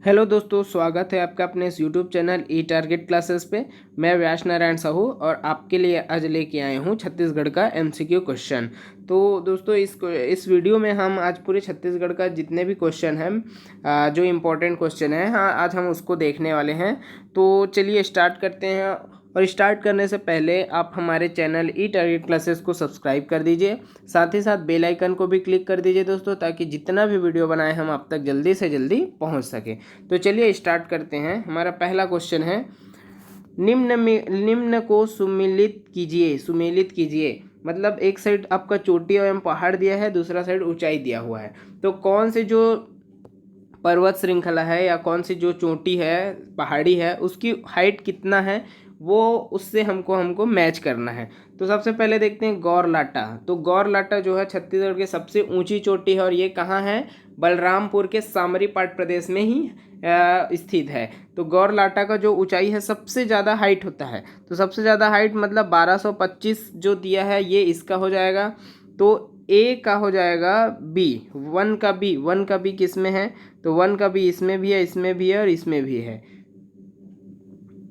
Hello दोस्तों, स्वागत है आपका अपने इस यूट्यूब चैनल ई टारगेट क्लासेस पे। मैं व्यास नारायण साहू और आपके लिए आज लेके आए हूँ छत्तीसगढ़ का एमसीक्यू क्वेश्चन। तो दोस्तों इस वीडियो में हम आज पूरे छत्तीसगढ़ का जितने भी क्वेश्चन हैं, जो इम्पोर्टेंट क्वेश्चन है, हाँ, आज हम उसको देखने वाले हैं। तो चलिए स्टार्ट करते हैं। और स्टार्ट करने से पहले आप हमारे चैनल ई टारगेट क्लासेस को सब्सक्राइब कर दीजिए, साथ ही साथ बेल आइकन को भी क्लिक कर दीजिए दोस्तों, ताकि जितना भी वीडियो बनाए हम आप तक जल्दी से जल्दी पहुंच सके। तो चलिए स्टार्ट करते हैं। हमारा पहला क्वेश्चन है, निम्न को सुमेलित कीजिए। मतलब एक साइड आपका चोटी एवं पहाड़ दिया है, दूसरा साइड ऊंचाई दिया हुआ है। तो कौन से जो पर्वत श्रृंखला है या कौन सी जो चोटी है, पहाड़ी है, उसकी हाइट कितना है, वो उससे हमको मैच करना है। तो सबसे पहले देखते हैं गौरलाटा। तो गौरलाटा जो है छत्तीसगढ़ की सबसे ऊंची चोटी है और ये कहाँ है? बलरामपुर के सामरीपाट प्रदेश में ही स्थित है। तो गौरलाटा का जो ऊंचाई है, सबसे ज़्यादा हाइट होता है। तो सबसे ज़्यादा हाइट मतलब 1225 जो दिया है, ये इसका हो जाएगा। तो ए का हो जाएगा बी, वन का बी किस में है? तो वन का बी इसमें भी है, इसमें भी है और इसमें भी है।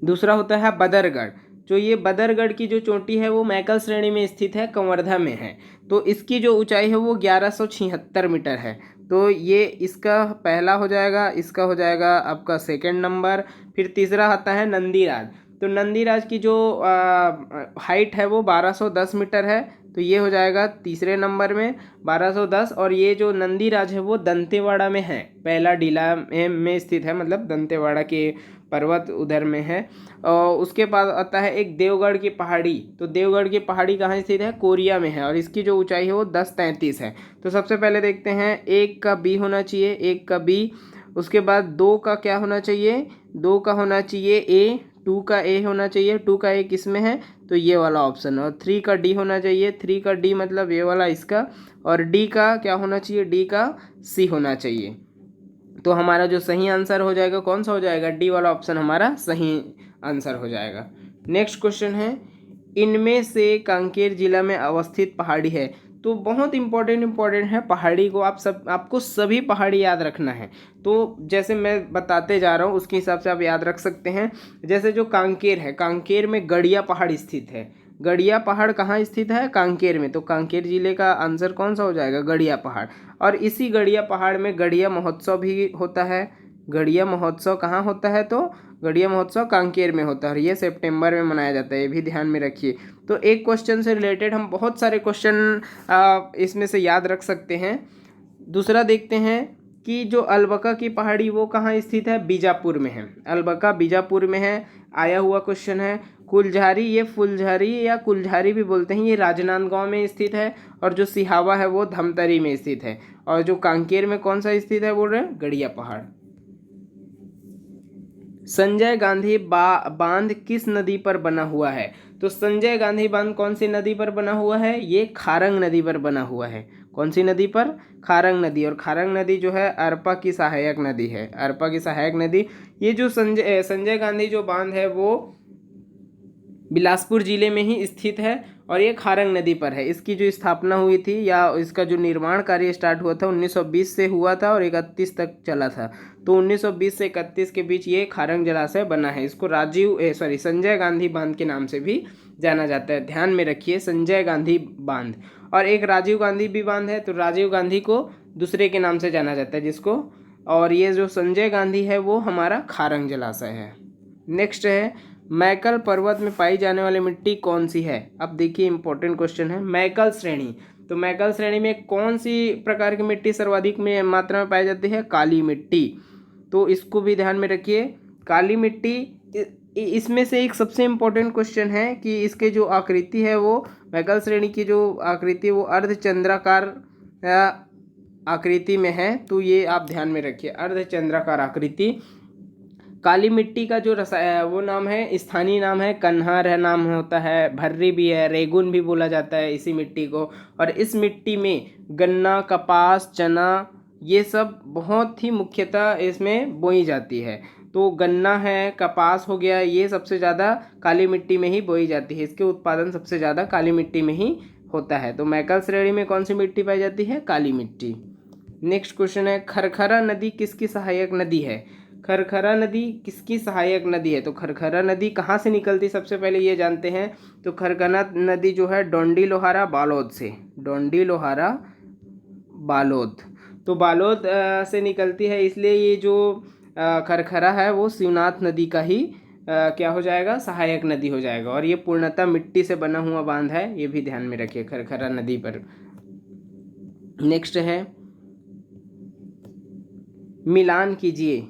दूसरा होता है बदरगढ़। जो ये बदरगढ़ की जो चोटी है वो मैकल श्रेणी में स्थित है, कवर्धा में है। तो इसकी जो ऊंचाई है वो 1176 मीटर है। तो ये इसका पहला हो जाएगा, इसका हो जाएगा आपका सेकंड नंबर। फिर तीसरा आता है नंदीराज। तो नंदीराज की जो हाइट है वो 1210 मीटर है। तो ये हो जाएगा तीसरे नंबर में 1210। और ये जो नंदीराज है वो दंतेवाड़ा में है, पहला डीला में स्थित है, मतलब दंतेवाड़ा के पर्वत उधर में है। और उसके बाद आता है एक देवगढ़ की पहाड़ी। तो देवगढ़ की पहाड़ी कहाँ स्थित है? कोरिया में है और इसकी जो ऊंचाई है वो 1033 है। तो सबसे पहले देखते हैं, एक का बी होना चाहिए, एक का बी। उसके बाद दो का क्या होना चाहिए? दो का होना चाहिए ए, टू का ए होना चाहिए। टू का ए किस में है? तो ये वाला ऑप्शन। और थ्री का डी होना चाहिए, थ्री का डी मतलब ये वाला इसका। और डी का क्या होना चाहिए? डी का सी होना चाहिए। तो हमारा जो सही आंसर हो जाएगा कौन सा हो जाएगा? डी वाला ऑप्शन हमारा सही आंसर हो जाएगा। नेक्स्ट क्वेश्चन है, इनमें से कांकेर जिला में अवस्थित पहाड़ी है। तो बहुत इंपॉर्टेंट है पहाड़ी को, आपको सभी पहाड़ी याद रखना है। तो जैसे मैं बताते जा रहा हूँ उसके हिसाब से आप याद रख सकते हैं। जैसे जो कांकेर है, कांकेर में गड़िया पहाड़ स्थित है। गड़िया पहाड़ कहाँ स्थित है? कांकेर में। तो कांकेर जिले का आंसर कौन सा हो जाएगा? गड़िया पहाड़। और इसी गड़िया पहाड़ में गड़िया महोत्सव भी होता है। गड़िया महोत्सव कहाँ होता है? तो गड़िया महोत्सव कांकेर में होता है और ये सितंबर में मनाया जाता है, ये भी ध्यान में रखिए। तो एक क्वेश्चन से रिलेटेड हम बहुत सारे क्वेश्चन इसमें से याद रख सकते हैं। दूसरा देखते हैं कि जो अलबका की पहाड़ी वो कहाँ स्थित है? बीजापुर में है। अलबका बीजापुर में है, आया हुआ क्वेश्चन है। कुलझारी, ये फुलझारी या कुलझारी भी बोलते हैं, ये राजनांदगांव में स्थित है। और जो सिहावा है वो धमतरी में स्थित है। और जो कांकेर में कौन सा स्थित है बोल रहे हैं? गड़िया पहाड़। संजय गांधी बांध किस नदी पर बना हुआ है? तो संजय गांधी बांध कौन सी नदी पर बना हुआ है? ये खारंग नदी पर बना हुआ है। कौन सी नदी पर? खारंग नदी। और खारंग नदी जो है अरपा की सहायक नदी है, अरपा की सहायक नदी। ये जो संजय गांधी जो बांध है वो बिलासपुर जिले में ही स्थित है और ये खारंग नदी पर है। इसकी जो स्थापना हुई थी या इसका जो निर्माण कार्य स्टार्ट हुआ था 1920 से हुआ था और 31 तक चला था। तो 1920 से 31 के बीच ये खारंग जलाशय बना है। इसको संजय गांधी बांध के नाम से भी जाना जाता है, ध्यान में रखिए, संजय गांधी बांध। और एक राजीव गांधी भी बांध है, तो राजीव गांधी को दूसरे के नाम से जाना जाता है जिसको। और ये जो संजय गांधी है वो हमारा खारंग जलाशय है। नेक्स्ट है, मैकल पर्वत में पाई जाने वाली मिट्टी कौन सी है? अब देखिए इंपॉर्टेंट क्वेश्चन है, मैकल श्रेणी। तो मैकल श्रेणी में कौन सी प्रकार की मिट्टी सर्वाधिक में मात्रा में पाई जाती है? काली मिट्टी। तो इसको भी ध्यान में रखिए, काली मिट्टी। इसमें से एक सबसे इम्पोर्टेंट क्वेश्चन है कि इसके जो आकृति है वो, मैकल श्रेणी की जो आकृति है वो अर्धचंद्राकार आकृति में है। तो ये आप ध्यान में रखिए, अर्धचंद्राकार आकृति। काली मिट्टी का जो वो नाम है, स्थानीय नाम है कन्हार है, नाम होता है, भर्री भी है, रेगुन भी बोला जाता है इसी मिट्टी को। और इस मिट्टी में गन्ना, कपास, चना, ये सब बहुत ही मुख्यतः इसमें बोई जाती है। तो गन्ना है, कपास हो गया, ये सबसे ज़्यादा काली मिट्टी में ही बोई जाती है। इसके उत्पादन सबसे ज़्यादा काली मिट्टी में ही होता है। तो मैकल श्रेणी में कौन सी मिट्टी पाई जाती है? काली मिट्टी। नेक्स्ट क्वेश्चन है, खरखरा नदी किसकी सहायक नदी है? खरखरा नदी किसकी सहायक नदी है? तो खरखरा नदी कहाँ से निकलती सबसे पहले ये जानते हैं। तो खरखरा नदी जो है डोंडी लोहारा बालोद से, डोंडी लोहारा बालोद, तो बालोद से निकलती है, इसलिए ये जो खरखरा है वो शिवनाथ नदी का ही क्या हो जाएगा, सहायक नदी हो जाएगा। और ये पूर्णतः मिट्टी से बना हुआ बांध है, ये भी ध्यान में रखिए खरखरा नदी पर। नेक्स्ट है मिलान कीजिए।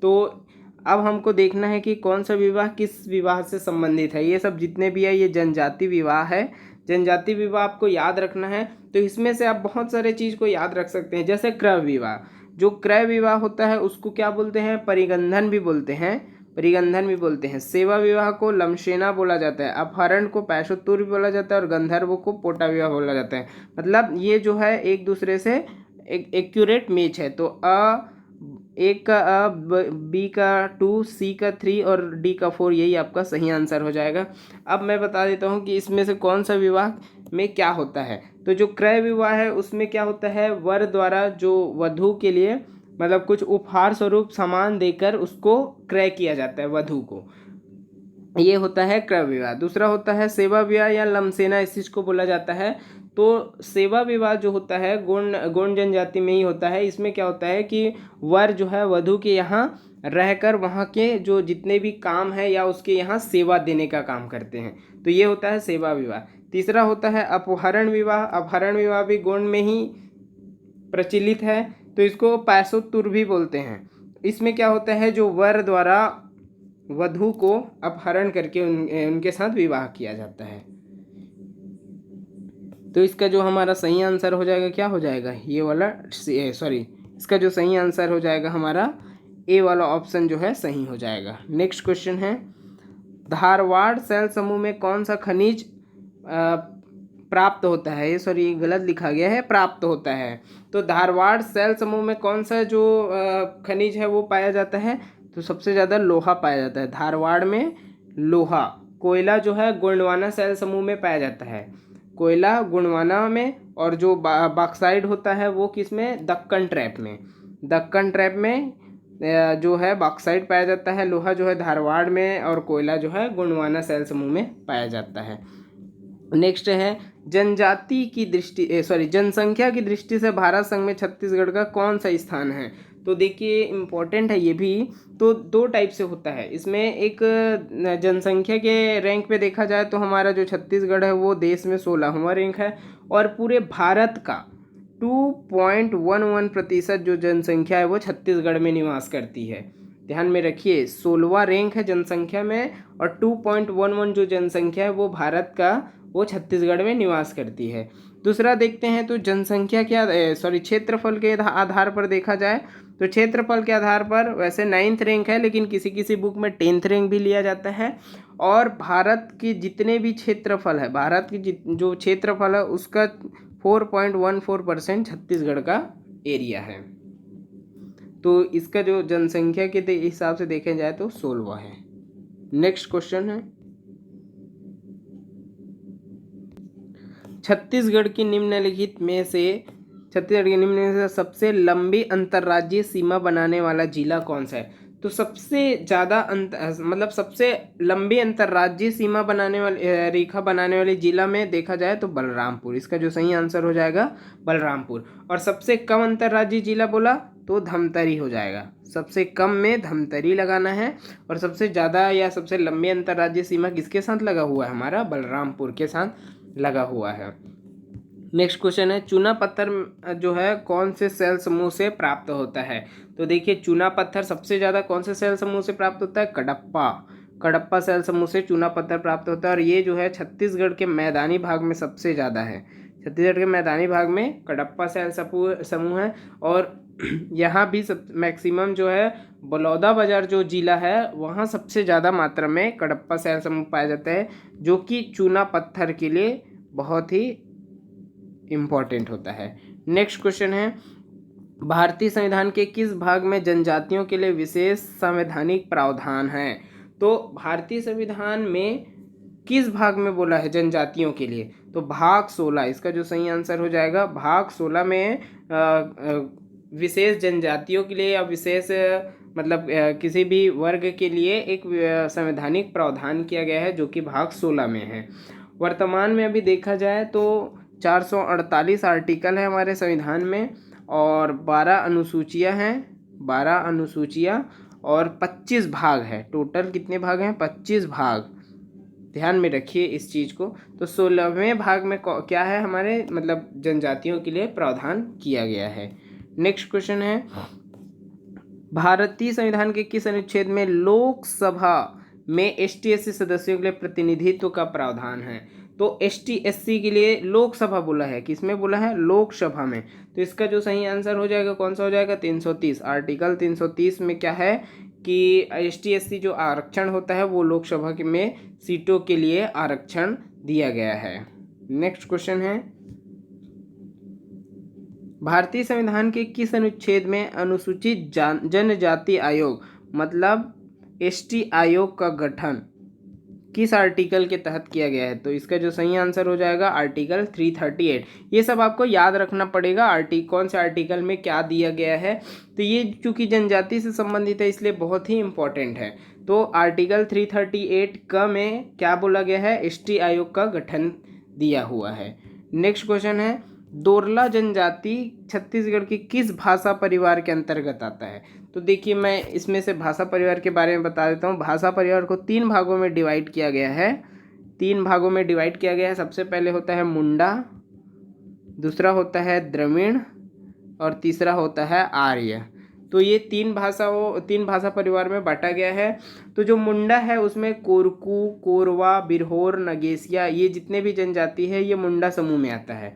तो अब हमको देखना है कि कौन सा विवाह किस विवाह से संबंधित है। ये सब जितने भी है ये जनजाति विवाह है। जनजाति विवाह आपको याद रखना है, तो इसमें से आप बहुत सारे चीज़ को याद रख सकते हैं। जैसे क्रय विवाह, जो क्रय विवाह होता है उसको क्या बोलते हैं, परिगंधन भी बोलते हैं, परिगंधन भी बोलते हैं। सेवा विवाह को लमशेना बोला जाता है, अपहरण को पैशोत्तुर भी बोला जाता है, और गंधर्व को पोटा विवाह बोला जाता है। मतलब ये जो है एक दूसरे से एक्यूरेट मैच है। तो एक का बी का 2, सी का 3 और डी का 4, यही आपका सही आंसर हो जाएगा। अब मैं बता देता हूँ कि इसमें से कौन सा विवाह में क्या होता है। तो जो क्रय विवाह है उसमें क्या होता है, वर द्वारा जो वधू के लिए मतलब कुछ उपहार स्वरूप सामान देकर उसको क्रय किया जाता है वधू को, ये होता है क्रय विवाह। दूसरा होता है सेवा विवाह या लमसेना, इस चीज़ को बोला जाता है। तो सेवा विवाह जो होता है गोंड जनजाति में ही होता है। इसमें क्या होता है कि वर जो है वधू के यहाँ रहकर वहाँ के जो जितने भी काम है या उसके यहाँ सेवा देने का काम करते हैं, तो ये होता है सेवा विवाह। तीसरा होता है अपहरण विवाह। अपहरण विवाह भी गोंड में ही प्रचलित है, तो इसको पैशोत्तुर भी बोलते हैं। इसमें क्या होता है, जो वर द्वारा वधू को अपहरण करके उनके साथ विवाह किया जाता है। तो इसका जो हमारा सही आंसर हो जाएगा क्या हो जाएगा, ये वाला सॉरी, इसका जो सही आंसर हो जाएगा हमारा ए वाला ऑप्शन जो है सही हो जाएगा। नेक्स्ट क्वेश्चन है धारवाड़ सेल समूह में कौन सा खनिज प्राप्त होता है। ये सॉरी गलत लिखा गया है, प्राप्त होता है। तो धारवाड़ सेल समूह में कौन सा जो खनिज है वो पाया जाता है, तो सबसे ज़्यादा लोहा पाया जाता है धारवाड़ में, लोहा। कोयला जो है गोंडवाना सेल समूह में पाया जाता है, कोयला गोंडवाना में। और जो बॉक्साइड होता है वो किस में, दक्कन ट्रैप में, दक्कन ट्रैप में जो है बॉक्साइड पाया जाता है। लोहा जो है धारवाड़ में और कोयला जो है गोंडवाना सेल समूह में पाया जाता है। नेक्स्ट है जनजाति की दृष्टि जनसंख्या की दृष्टि से भारत संघ में छत्तीसगढ़ का कौन सा स्थान है। तो देखिए इम्पोर्टेंट है ये भी। तो दो टाइप से होता है इसमें, एक जनसंख्या के रैंक पे देखा जाए तो हमारा जो छत्तीसगढ़ है वो देश में 16वां रैंक है, और पूरे भारत का 2.11% जो जनसंख्या है वो छत्तीसगढ़ में निवास करती है। ध्यान में रखिए 16वां रैंक है जनसंख्या में, और 2.11 जो जनसंख्या है वो भारत का वो छत्तीसगढ़ में निवास करती है। दूसरा देखते हैं तो जनसंख्या के क्षेत्रफल के आधार पर देखा जाए तो क्षेत्रफल के आधार पर वैसे 9th रैंक है, लेकिन किसी किसी बुक में 10th रैंक भी लिया जाता है। और भारत के जितने भी क्षेत्रफल है, भारत की जो क्षेत्रफल है उसका 4.14% छत्तीसगढ़ का एरिया है। तो इसका जो जनसंख्या के हिसाब से देखे जाए तो 16वां है। नेक्स्ट क्वेश्चन है छत्तीसगढ़ की निम्नलिखित में से सबसे लंबी अंतर्राज्यीय सीमा बनाने वाला जिला कौन सा है। तो सबसे ज़्यादा सबसे लंबी अंतर्राज्यीय सीमा बनाने वाली रेखा बनाने वाले जिला में देखा जाए तो बलरामपुर, इसका जो सही आंसर हो जाएगा बलरामपुर। और सबसे कम अंतर्राज्यीय जिला बोला तो धमतरी हो जाएगा, सबसे कम में धमतरी लगाना है। और सबसे ज़्यादा या सबसे लंबी अंतर्राज्यीय सीमा किसके साथ लगा हुआ है, हमारा बलरामपुर के साथ लगा हुआ है। नेक्स्ट क्वेश्चन है चूना पत्थर जो है कौन से सेल समूह से प्राप्त होता है। तो देखिए चूना पत्थर सबसे ज़्यादा कौन से सेल समूह से प्राप्त होता है, कडप्पा सेल समूह से चूना पत्थर प्राप्त होता है। और ये जो है छत्तीसगढ़ के मैदानी भाग में सबसे ज़्यादा है, छत्तीसगढ़ के मैदानी भाग में कडप्पा सेल समूह है। और यहाँ भी सब मैक्सिमम जो है बलौदाबाजार जो जिला है वहाँ सबसे ज़्यादा मात्रा में कडप्पा सेल समूह पाया जाता है, जो कि चूना पत्थर के लिए बहुत ही इम्पॉर्टेंट होता है। नेक्स्ट क्वेश्चन है भारतीय संविधान के किस भाग में जनजातियों के लिए विशेष संवैधानिक प्रावधान है। तो भारतीय संविधान में किस भाग में बोला है जनजातियों के लिए, तो भाग 16, इसका जो सही आंसर हो जाएगा भाग 16 में विशेष जनजातियों के लिए या विशेष मतलब किसी भी वर्ग के लिए एक संवैधानिक प्रावधान किया गया है जो कि भाग 16 में है। वर्तमान में अभी देखा जाए तो 448 आर्टिकल है हमारे संविधान में और 12 अनुसूचियां हैं, 12 अनुसूचियां और 25 भाग है। टोटल कितने भाग हैं? 25 भाग। ध्यान में रखिए इस चीज़ को। तो 16वें भाग में क्या है हमारे मतलब जनजातियों के लिए प्रावधान किया गया है। नेक्स्ट क्वेश्चन है, भारतीय संविधान के किस अनुच्छेद में लोकसभा में एसटी एससी सदस्यों के लिए प्रतिनिधित्व का प्रावधान है? तो एसटी एससी के लिए लोकसभा बोला है, किसमें बोला है? लोकसभा में। तो इसका जो सही आंसर हो जाएगा कौन सा हो जाएगा? 330। आर्टिकल 330 में क्या है कि एसटी एससी जो आरक्षण होता है वो लोकसभा में सीटों के लिए आरक्षण दिया गया है। नेक्स्ट क्वेश्चन है, भारतीय संविधान के किस अनुच्छेद में अनुसूचित जनजाति आयोग मतलब एसटी आयोग का गठन किस आर्टिकल के तहत किया गया है? तो इसका जो सही आंसर हो जाएगा आर्टिकल 338। ये सब आपको याद रखना पड़ेगा, कौन से आर्टिकल में क्या दिया गया है। तो ये चूंकि जनजाति से संबंधित है इसलिए बहुत ही इंपॉर्टेंट है। तो आर्टिकल 338 का में क्या बोला गया है? एसटी आयोग का गठन दिया हुआ है। नेक्स्ट क्वेश्चन है, दोरला जनजाति छत्तीसगढ़ की किस भाषा परिवार के अंतर्गत आता है? तो देखिए मैं इसमें से भाषा परिवार के बारे में बता देता हूँ। भाषा परिवार को 3 भागों में डिवाइड किया गया है। 3 भागों में डिवाइड किया गया है। सबसे पहले होता है मुंडा, दूसरा होता है द्रविड़ और तीसरा होता है आर्य। तो ये 3 भाषा परिवार में बांटा गया है। तो जो मुंडा है उसमें कोरकू, कोरवा, बिरहोर, नगेसिया ये जितने भी जनजाति है ये मुंडा समूह में आता है।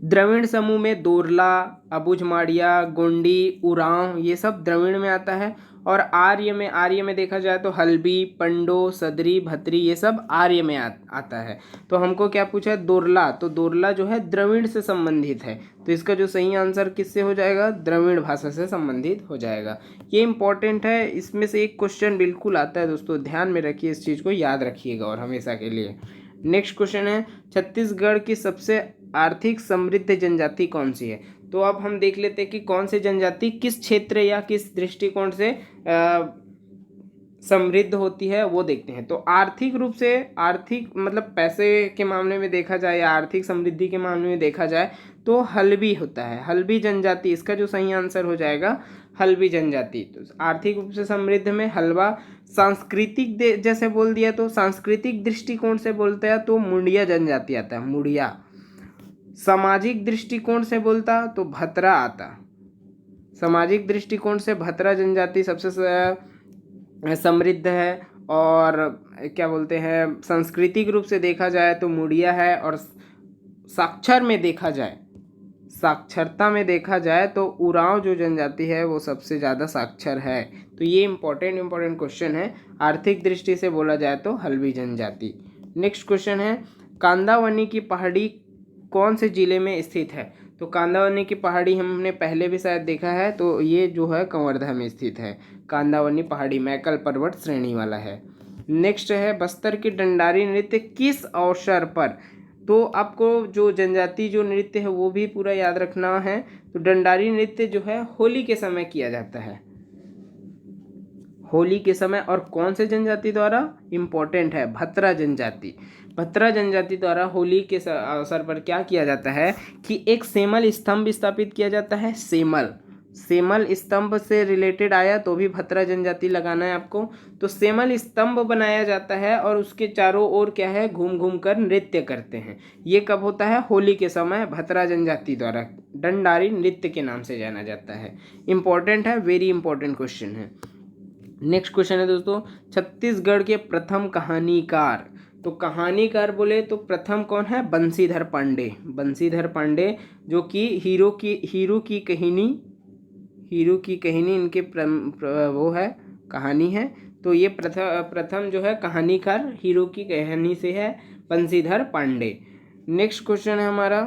द्रविड़ समूह में दोरला, अबुझमाड़िया, गोंडी, उरांव ये सब द्रविड़ में आता है। और आर्य में देखा जाए तो हल्बी, पंडो, सदरी, भतरी ये सब आर्य में आता है। तो हमको क्या पूछा है? दोरला। तो दोरला जो है द्रविड़ से संबंधित है। तो इसका जो सही आंसर किससे हो जाएगा? द्रविड़ भाषा से संबंधित हो जाएगा। ये इंपॉर्टेंट है, इसमें से एक क्वेश्चन बिल्कुल आता है दोस्तों, ध्यान में रखिए, इस चीज़ को याद रखिएगा और हमेशा के लिए। नेक्स्ट क्वेश्चन है, छत्तीसगढ़ की सबसे आर्थिक समृद्ध जनजाति कौन सी है? तो अब हम देख लेते हैं कि कौन सी जनजाति किस क्षेत्र या किस दृष्टिकोण से समृद्ध होती है वो देखते हैं। तो आर्थिक रूप से, आर्थिक मतलब पैसे के मामले में देखा जाए या आर्थिक समृद्धि के मामले में देखा जाए तो हल्बी होता है, हल्बी जनजाति। इसका जो सही आंसर हो जाएगा हल्बी जनजाति। तो आर्थिक रूप से समृद्ध में हलवा। सांस्कृतिक जैसे बोल दिया तो सांस्कृतिक दृष्टिकोण से बोलते हैं तो मुंडिया जनजाति आता है, मुंडिया। सामाजिक दृष्टिकोण से बोलता तो भतरा आता। सामाजिक दृष्टिकोण से भतरा जनजाति सबसे समृद्ध है। और क्या बोलते हैं, सांस्कृतिक रूप से देखा जाए तो मुड़िया है। और साक्षर में देखा जाए, साक्षरता में देखा जाए तो उरांव जो जनजाति है वो सबसे ज़्यादा साक्षर है। तो ये इंपॉर्टेंट क्वेश्चन है। आर्थिक दृष्टि से बोला जाए तो हल्बी जनजाति। नेक्स्ट क्वेश्चन है, कांदावनी की पहाड़ी कौन से जिले में स्थित है? तो कांदावनी की पहाड़ी हमने पहले भी शायद देखा है, तो ये जो है कवर्धा में स्थित है। कांदावनी पहाड़ी मैकल पर्वत श्रेणी वाला है। नेक्स्ट है, बस्तर की डंडारी नृत्य किस अवसर पर? तो आपको जो जनजाति जो नृत्य है वो भी पूरा याद रखना है। तो डंडारी नृत्य जो है होली के समय किया जाता है, होली के समय। और कौन से जनजाति द्वारा? इंपॉर्टेंट है, भतरा जनजाति। भतरा जनजाति द्वारा होली के अवसर पर क्या किया जाता है कि एक सेमल स्तंभ स्थापित किया जाता है। सेमल स्तंभ से रिलेटेड आया तो भी भतरा जनजाति लगाना है आपको। तो सेमल स्तंभ बनाया जाता है और उसके चारों ओर क्या है, घूम घूम कर नृत्य करते हैं। ये कब होता है? होली के समय भतरा जनजाति द्वारा डंडारी नृत्य के नाम से जाना जाता है। इंपॉर्टेंट है, वेरी इंपॉर्टेंट क्वेश्चन है। नेक्स्ट क्वेश्चन है दोस्तों, छत्तीसगढ़ के प्रथम कहानीकार। तो कहानीकार बोले तो प्रथम कौन है? बंशीधर पांडे। बंशीधर पांडे जो कि हीरो की कहानी इनके वो है, कहानी है। तो ये प्रथम जो है कहानीकार हीरो की कहानी से है, बंशीधर पांडे। नेक्स्ट क्वेश्चन है हमारा,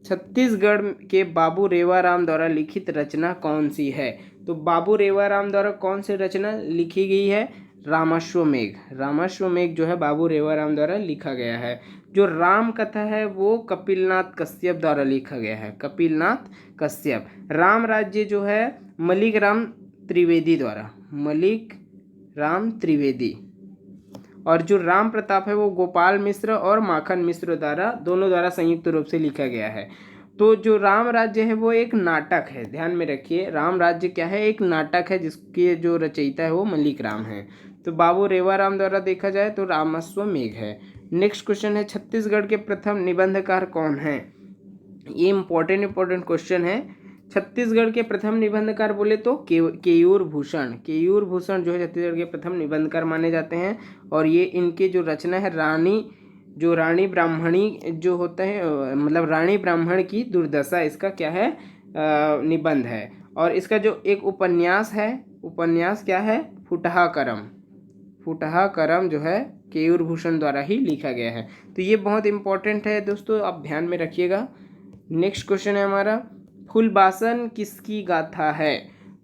छत्तीसगढ़ के बाबू रेवाराम द्वारा लिखित रचना कौन सी है? तो बाबू रेवाराम द्वारा कौन सी रचना लिखी गई है? रामाश्वमेघ। रामाश्वमेघ जो है बाबू रेवाराम द्वारा लिखा गया है। जो राम कथा है वो कपिलनाथ कश्यप द्वारा लिखा गया है, कपिलनाथ कश्यप। राम राज्य जो है मलिक राम त्रिवेदी द्वारा, मलिक राम त्रिवेदी। और जो राम प्रताप है वो गोपाल मिश्र और माखन मिश्र द्वारा, दोनों द्वारा संयुक्त रूप से लिखा गया है। तो जो राम राज्य है वो एक नाटक है, ध्यान में रखिए, राम राज्य क्या है, एक नाटक है जिसके जो रचयिता है वो मलिक राम है। तो बाबू रेवाराम द्वारा देखा जाए तो रामस्व मेघ है। नेक्स्ट क्वेश्चन है, छत्तीसगढ़ के प्रथम निबंधकार कौन है? ये इंपॉर्टेंट क्वेश्चन है। छत्तीसगढ़ के प्रथम निबंधकार बोले तो केयूर भूषण, केयूर भूषण जो है छत्तीसगढ़ के प्रथम निबंधकार माने जाते हैं। और ये इनके जो रचना है रानी ब्राह्मणी जो होता है, मतलब रानी ब्राह्मण की दुर्दशा, इसका क्या है, निबंध है। और इसका जो एक उपन्यास है, उपन्यास क्या है, फुटहा करम, फुटहा करम जो है केयूर भूषण द्वारा ही लिखा गया है। तो ये बहुत इंपॉर्टेंट है दोस्तों, आप ध्यान में रखिएगा। नेक्स्ट क्वेश्चन है हमारा, फूलबासन किसकी गाथा है?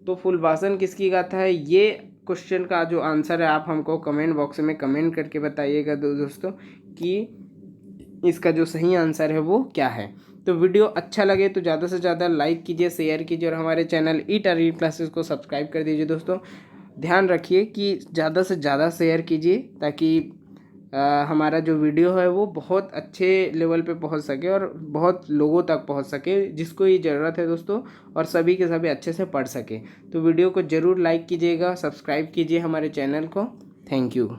तो फूलबासन किसकी गाथा है, ये क्वेश्चन का जो आंसर है आप हमको कमेंट बॉक्स में कमेंट करके बताइएगा दोस्तों कि इसका जो सही आंसर है वो क्या है। तो वीडियो अच्छा लगे तो ज़्यादा से ज़्यादा लाइक कीजिए, शेयर कीजिए और हमारे चैनल ईट और रीड क्लासेस को सब्सक्राइब कर दीजिए दोस्तों। ध्यान रखिए कि ज़्यादा से ज़्यादा शेयर कीजिए ताकि हमारा जो वीडियो है वो बहुत अच्छे लेवल पे पहुंच सके और बहुत लोगों तक पहुंच सके जिसको ये ज़रूरत है दोस्तों, और सभी के सभी अच्छे से पढ़ सके। तो वीडियो को ज़रूर लाइक कीजिएगा, सब्सक्राइब कीजिए हमारे चैनल को। Thank you.